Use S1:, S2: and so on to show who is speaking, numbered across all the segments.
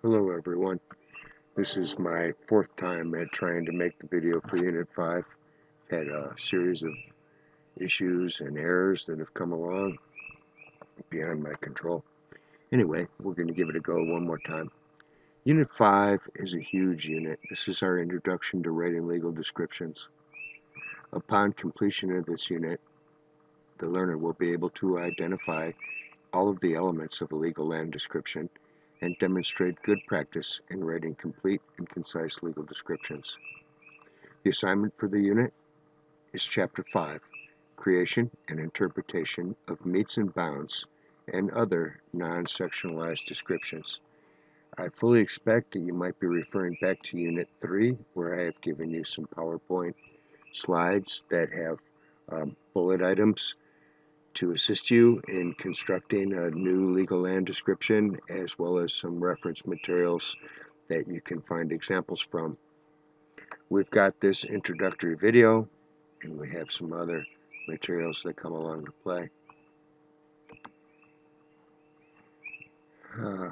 S1: Hello everyone, this is my fourth time at trying to make the video for Unit 5. Had a series of issues and errors that have come along beyond my control. Anyway, we're going to give it a go one more time. Unit 5 is a huge unit. This is our introduction to writing legal descriptions. Upon completion of this unit, the learner will be able to identify all of the elements of a legal land description and demonstrate good practice in writing complete and concise legal descriptions. The assignment for the unit is Chapter 5, Creation and Interpretation of Metes and Bounds and Other Non-Sectionalized Descriptions. I fully expect that you might be referring back to Unit 3, where I have given you some PowerPoint slides that have bullet items to assist you in constructing a new legal land description, as well as some reference materials that you can find examples from. We've got this introductory video, and we have some other materials that come along to play. I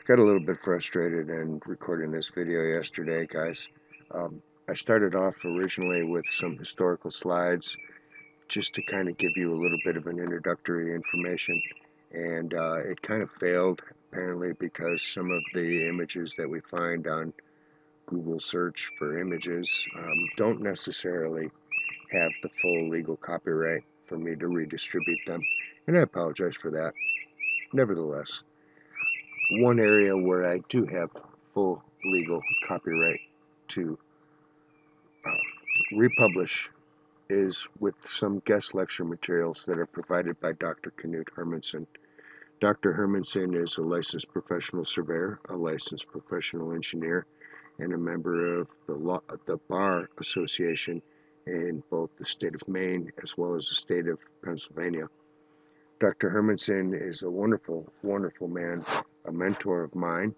S1: got a little bit frustrated in recording this video yesterday, guys. I started off originally with some historical slides just to kind of give you a little bit of an introductory information, and it kind of failed apparently because some of the images that we find on Google search for images don't necessarily have the full legal copyright for me to redistribute them, and I apologize for that. Nevertheless, one area where I do have full legal copyright to republish is with some guest lecture materials that are provided by Dr. Knut Hermansen. Dr. Hermansen is a licensed professional surveyor, a licensed professional engineer, and a member of the Bar Association in both the state of Maine as well as the state of Pennsylvania. Dr. Hermansen is a wonderful, wonderful man, a mentor of mine,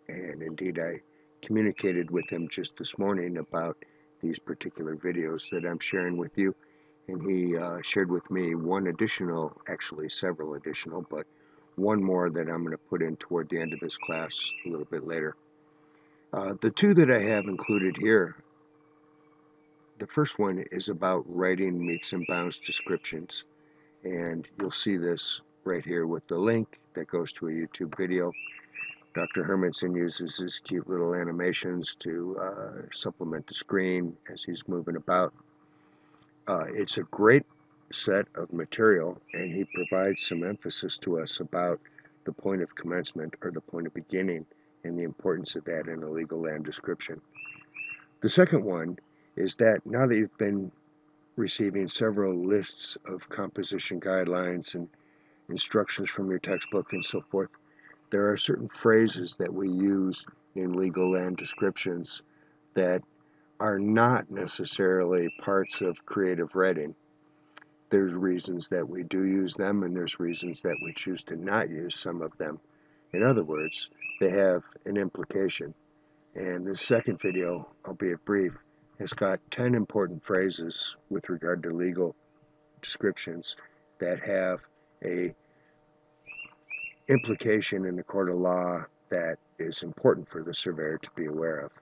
S1: and indeed I communicated with him just this morning about these particular videos that I'm sharing with you, and he shared with me one additional, actually several additional, but one more that I'm going to put in toward the end of this class a little bit later. The two that I have included here, the first one is about writing metes and bounds descriptions, and you'll see this right here with the link that goes to a YouTube video. Dr. Hermansen uses his cute little animations to supplement the screen as he's moving about. It's a great set of material, and he provides some emphasis to us about the point of commencement or the point of beginning and the importance of that in a legal land description. The second one is that now that you've been receiving several lists of composition guidelines and instructions from your textbook and so forth, there are certain phrases that we use in legal land descriptions that are not necessarily parts of creative writing. There's reasons that we do use them, and there's reasons that we choose to not use some of them. In other words, they have an implication. And this second video, albeit brief, has got 10 important phrases with regard to legal descriptions that have a implication in the court of law that is important for the surveyor to be aware of.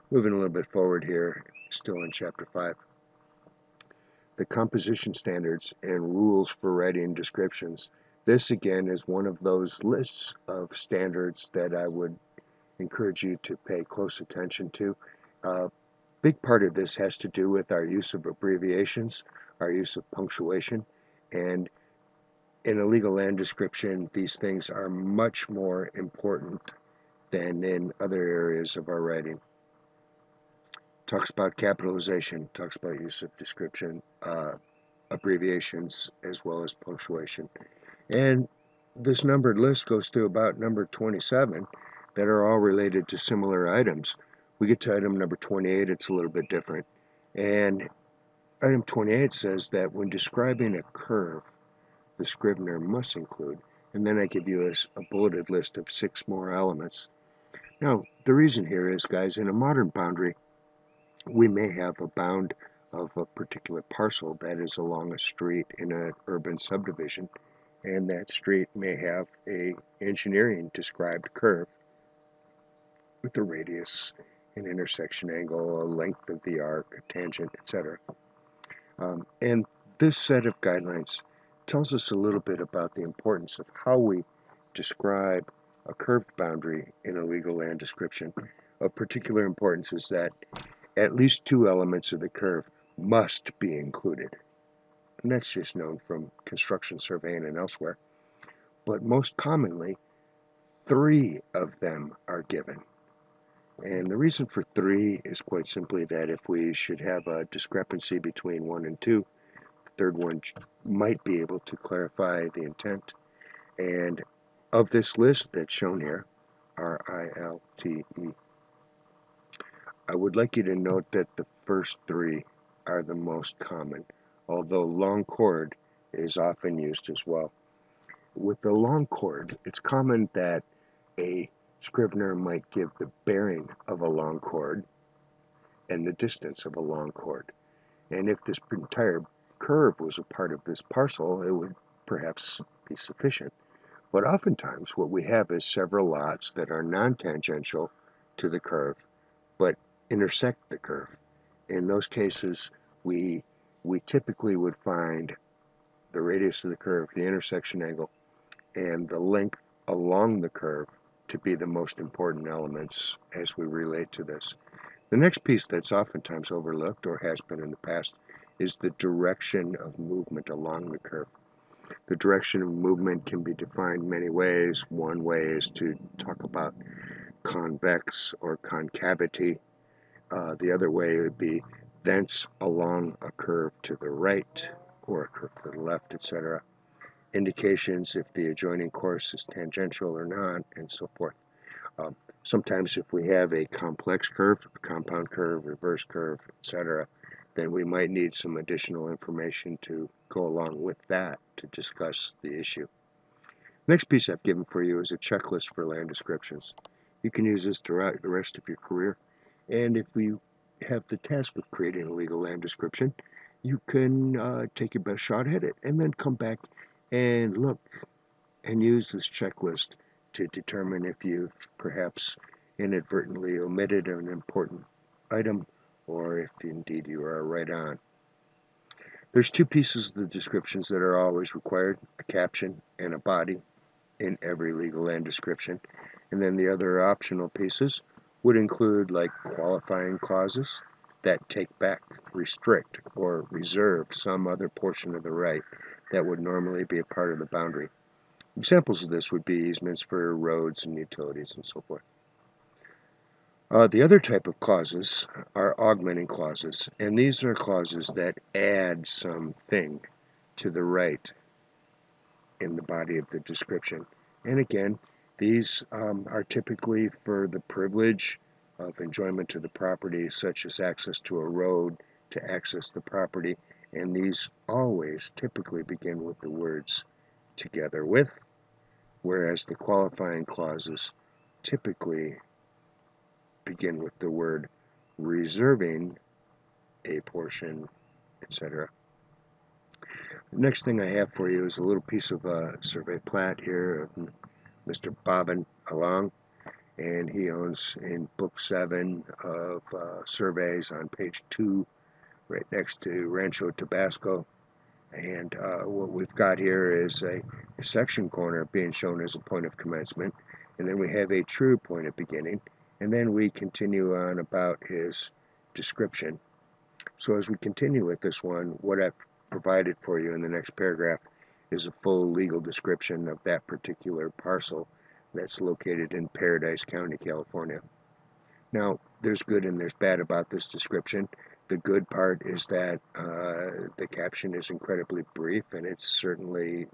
S1: Moving a little bit forward here, still in Chapter 5. The composition standards and rules for writing descriptions. This again is one of those lists of standards that I would encourage you to pay close attention to. A big part of this has to do with our use of abbreviations, our use of punctuation, and in a legal land description, these things are much more important than in other areas of our writing. Talks about capitalization, talks about use of description, abbreviations, as well as punctuation. And this numbered list goes to about number 27 that are all related to similar items. We get to item number 28, it's a little bit different. And item 28 says that when describing a curve, the scrivener must include, and then I give you a bulleted list of 6 more elements. Now, the reason here is, guys, in a modern boundary, we may have a bound of a particular parcel that is along a street in an urban subdivision, and that street may have a engineering described curve with a radius, an intersection angle, a length of the arc, a tangent, etc. And this set of guidelines tells us a little bit about the importance of how we describe a curved boundary in a legal land description. Of particular importance is that at least two elements of the curve must be included. And that's just known from construction surveying and elsewhere. But most commonly, three of them are given. And the reason for three is quite simply that if we should have a discrepancy between one and two, the third one might be able to clarify the intent. And of this list that's shown here, RILTE, I would like you to note that the first three are the most common, although long chord is often used as well. With the long chord, it's common that a scrivener might give the bearing of a long chord and the distance of a long chord. And if this entire curve was a part of this parcel, it would perhaps be sufficient. But oftentimes what we have is several lots that are non-tangential to the curve, but intersect the curve. In those cases, we typically would find the radius of the curve, the intersection angle, and the length along the curve to be the most important elements as we relate to this. The next piece that's oftentimes overlooked, or has been in the past, is the direction of movement along the curve. The direction of movement can be defined many ways. One way is to talk about convex or concavity. The other way would be thence along a curve to the right or a curve to the left, etc. Indications if the adjoining course is tangential or not, and so forth. Sometimes if we have a complex curve, a compound curve, reverse curve, etc., then we might need some additional information to go along with that to discuss the issue. Next piece I've given for you is a checklist for land descriptions. You can use this throughout the rest of your career, and if you have the task of creating a legal land description, you can take your best shot at it and then come back and look and use this checklist to determine if you've perhaps inadvertently omitted an important item or if indeed you are right on. There's two pieces of the descriptions that are always required, a caption and a body in every legal land description. And then the other optional pieces would include like qualifying clauses that take back, restrict, or reserve some other portion of the right that would normally be a part of the boundary. Examples of this would be easements for roads and utilities and so forth. The other type of clauses are augmenting clauses, and these are clauses that add something to the right in the body of the description. And again, these are typically for the privilege of enjoyment to the property, such as access to a road to access the property, and these always typically begin with the words together with, whereas the qualifying clauses typically begin with the word reserving a portion, etc. The next thing I have for you is a little piece of survey plat here of Mr. Bobbin Along, and he owns in Book 7 of surveys on page 2, right next to Rancho Tabasco. And what we've got here is a section corner being shown as a point of commencement, and then we have a true point of beginning, and then we continue on about his description. So as we continue with this one, what I've provided for you in the next paragraph is a full legal description of that particular parcel that's located in Paradise County, California. Now, there's good and there's bad about this description. The good part is that the caption is incredibly brief, and it's certainly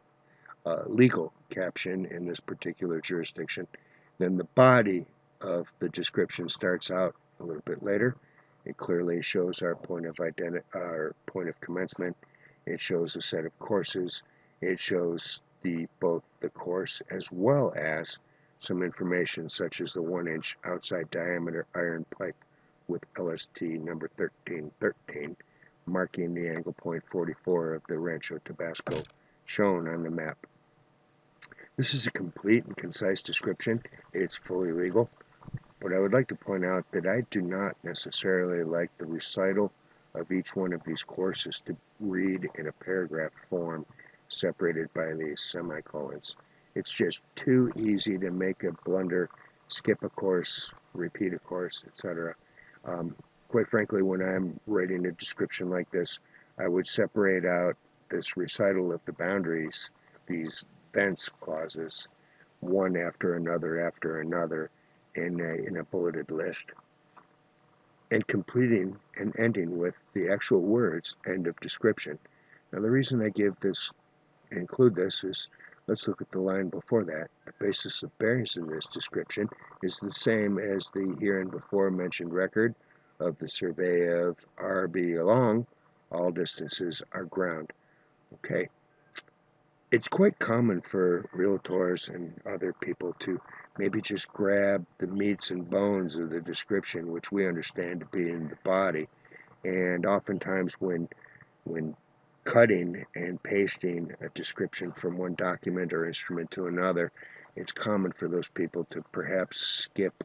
S1: a legal caption in this particular jurisdiction. Then the body of the description starts out a little bit later. It clearly shows our point of commencement. It shows a set of courses. It shows both the course as well as some information such as the 1-inch outside diameter iron pipe with LST number 1313 marking the angle point 44 of the Rancho Tabasco shown on the map. This is a complete and concise description. It's fully legal. But I would like to point out that I do not necessarily like the recital of each one of these courses to read in a paragraph form separated by these semicolons. It's just too easy to make a blunder, skip a course, repeat a course, etc. Um, quite frankly, when I'm writing a description like this, I would separate out this recital of the boundaries, these thence clauses, one after another in a bulleted list, and completing and ending with the actual words end of description. Now the reason I include this is, let's look at the line before that. The basis of bearings in this description is the same as the here and before mentioned record of the survey of RB along all distances are ground. Okay, it's quite common for realtors and other people to maybe just grab the meats and bones of the description, which we understand to be in the body. And oftentimes when cutting and pasting a description from one document or instrument to another, it's common for those people to perhaps skip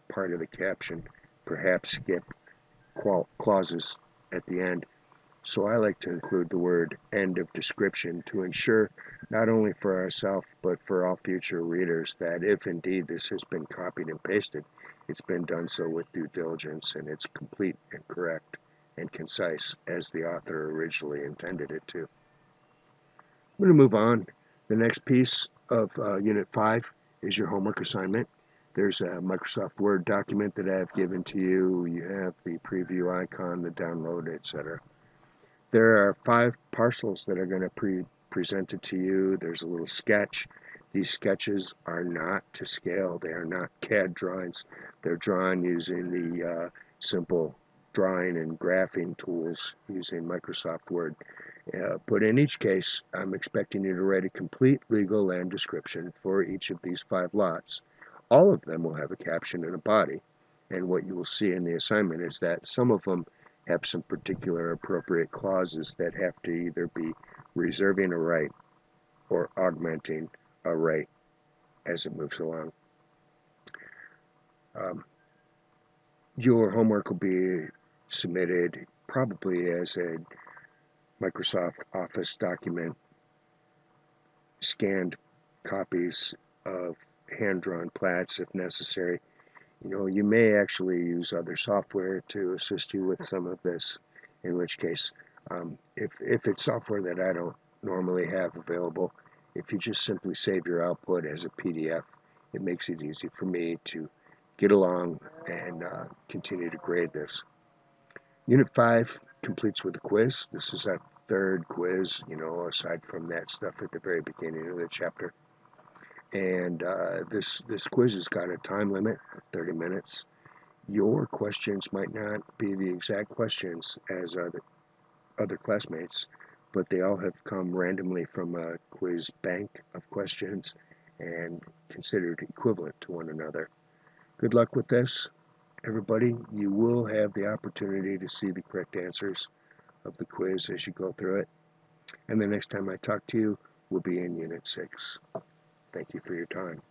S1: part of the caption, perhaps skip clauses at the end. So I like to include the word end of description to ensure not only for ourselves but for all future readers that if indeed this has been copied and pasted, it's been done so with due diligence and it's complete and correct and concise as the author originally intended it to. I'm going to move on. The next piece of Unit 5 is your homework assignment. There's a Microsoft Word document that I've given to you. You have the preview icon, the download, etc. There are 5 parcels that are going to be presented to you. There's a little sketch. These sketches are not to scale. They are not CAD drawings. They're drawn using the simple drawing and graphing tools using Microsoft Word. But in each case, I'm expecting you to write a complete legal land description for each of these 5 lots. All of them will have a caption and a body. And what you will see in the assignment is that some of them have some particular appropriate clauses that have to either be reserving a right or augmenting a right as it moves along. Um, your homework will be submitted probably as a Microsoft Office document, scanned copies of hand-drawn plats if necessary. You know, you may actually use other software to assist you with some of this, in which case, if it's software that I don't normally have available, if you just simply save your output as a PDF, it makes it easy for me to get along and continue to grade this. Unit 5 completes with a quiz. This is our third quiz, you know, aside from that stuff at the very beginning of the chapter. And this quiz has got a time limit of 30 minutes. Your questions might not be the exact questions as other classmates, but they all have come randomly from a quiz bank of questions and considered equivalent to one another. Good luck with this, everybody. You will have the opportunity to see the correct answers of the quiz as you go through it. And the next time I talk to you will be in Unit 6. Thank you for your time.